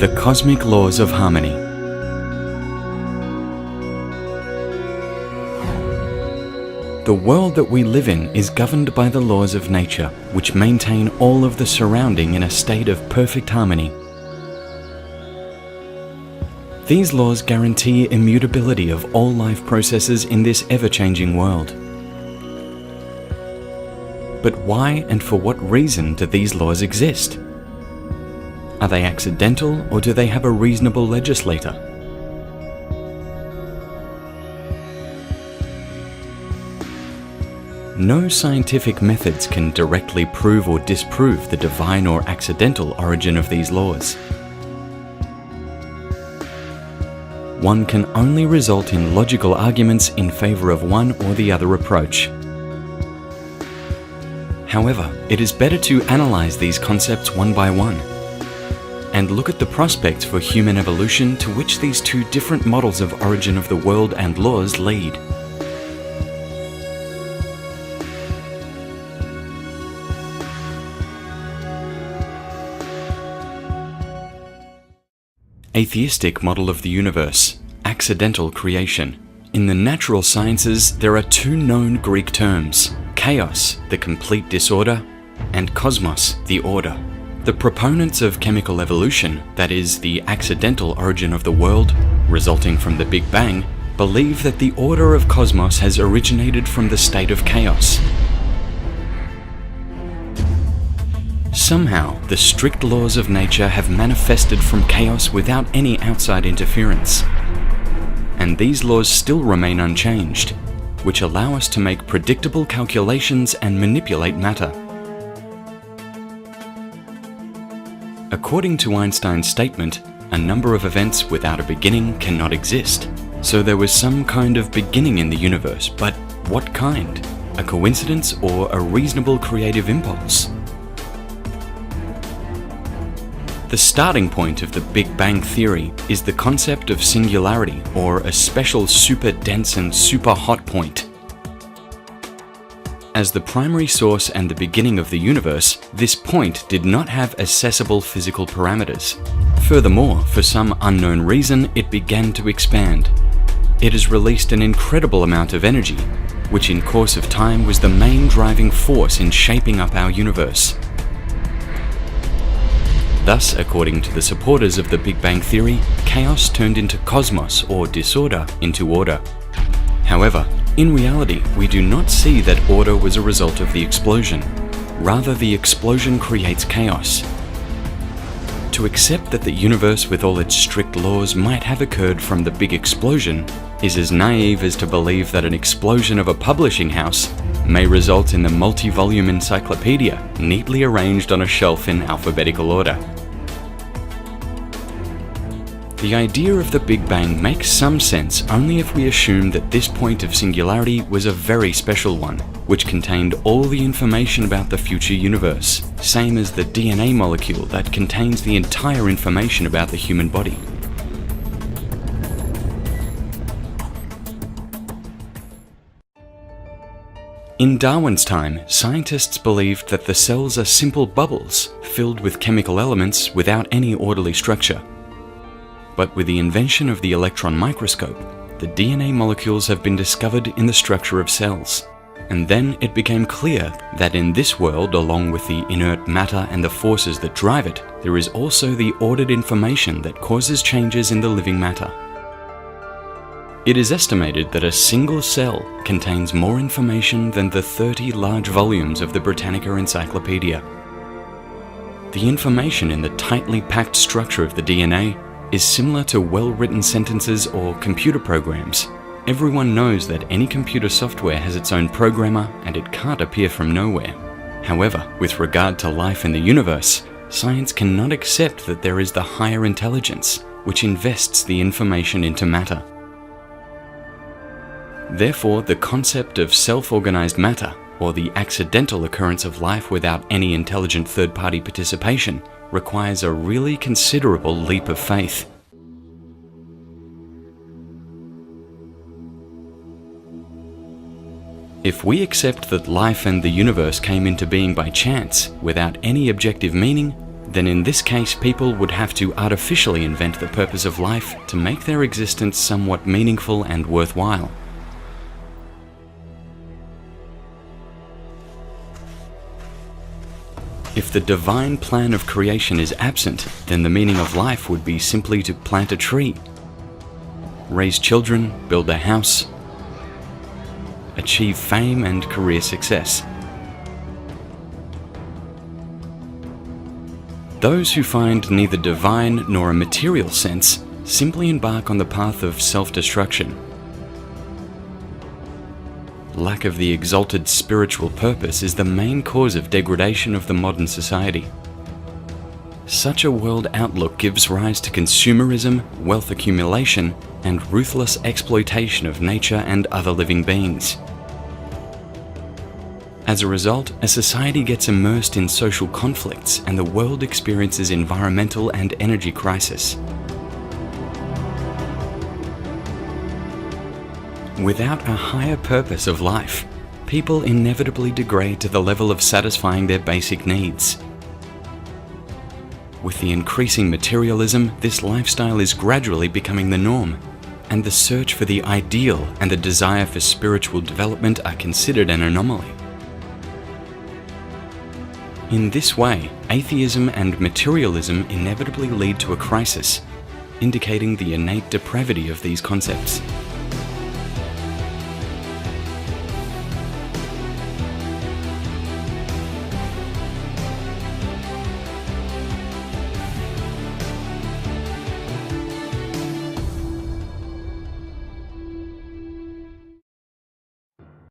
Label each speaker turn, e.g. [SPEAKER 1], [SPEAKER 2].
[SPEAKER 1] The cosmic laws of harmony. The world that we live in is governed by the laws of nature, which maintain all of the surrounding in a state of perfect harmony. These laws guarantee immutability of all life processes in this ever-changing world. But why and for what reason do these laws exist? Are they accidental, or do they have a reasonable legislator? No scientific methods can directly prove or disprove the divine or accidental origin of these laws. One can only result in logical arguments in favor of one or the other approach. However, it is better to analyze these concepts one by one and look at the prospects for human evolution to which these two different models of origin of the world and laws lead. Atheistic model of the universe, accidental creation. In the natural sciences, there are two known Greek terms: chaos, the complete disorder, and cosmos, the order. The proponents of chemical evolution, that is, the accidental origin of the world, resulting from the Big Bang, believe that the order of cosmos has originated from the state of chaos. Somehow, the strict laws of nature have manifested from chaos without any outside interference. And these laws still remain unchanged, which allow us to make predictable calculations and manipulate matter. According to Einstein's statement, a number of events without a beginning cannot exist. So there was some kind of beginning in the universe, but what kind? A coincidence or a reasonable creative impulse? The starting point of the Big Bang theory is the concept of singularity, or a special super dense and super hot point. As the primary source and the beginning of the universe, this point did not have accessible physical parameters. Furthermore, for some unknown reason, it began to expand. It has released an incredible amount of energy, which in course of time was the main driving force in shaping up our universe. Thus, according to the supporters of the Big Bang theory, chaos turned into cosmos, or disorder, into order. However, in reality, we do not see that order was a result of the explosion. Rather, the explosion creates chaos. To accept that the universe with all its strict laws might have occurred from the big explosion is as naive as to believe that an explosion of a publishing house may result in the multi-volume encyclopedia neatly arranged on a shelf in alphabetical order. The idea of the Big Bang makes some sense only if we assume that this point of singularity was a very special one, which contained all the information about the future universe, same as the DNA molecule that contains the entire information about the human body. In Darwin's time, scientists believed that the cells are simple bubbles filled with chemical elements without any orderly structure. But with the invention of the electron microscope, the DNA molecules have been discovered in the structure of cells. And then it became clear that in this world, along with the inert matter and the forces that drive it, there is also the ordered information that causes changes in the living matter. It is estimated that a single cell contains more information than the 30 large volumes of the Britannica Encyclopedia. The information in the tightly packed structure of the DNA is similar to well-written sentences or computer programs. Everyone knows that any computer software has its own programmer and it can't appear from nowhere. However, with regard to life in the universe, science cannot accept that there is the higher intelligence, which invests the information into matter. Therefore, the concept of self-organized matter, or the accidental occurrence of life without any intelligent third-party participation, requires a really considerable leap of faith. If we accept that life and the universe came into being by chance, without any objective meaning, then in this case people would have to artificially invent the purpose of life to make their existence somewhat meaningful and worthwhile. If the divine plan of creation is absent, then the meaning of life would be simply to plant a tree, raise children, build a house, achieve fame and career success. Those who find neither divine nor a material sense simply embark on the path of self-destruction. Lack of the exalted spiritual purpose is the main cause of degradation of the modern society. Such a world outlook gives rise to consumerism, wealth accumulation, and ruthless exploitation of nature and other living beings. As a result, a society gets immersed in social conflicts and the world experiences environmental and energy crisis. Without a higher purpose of life, people inevitably degrade to the level of satisfying their basic needs. With the increasing materialism, this lifestyle is gradually becoming the norm, and the search for the ideal and the desire for spiritual development are considered an anomaly. In this way, atheism and materialism inevitably lead to a crisis, indicating the innate depravity of these concepts.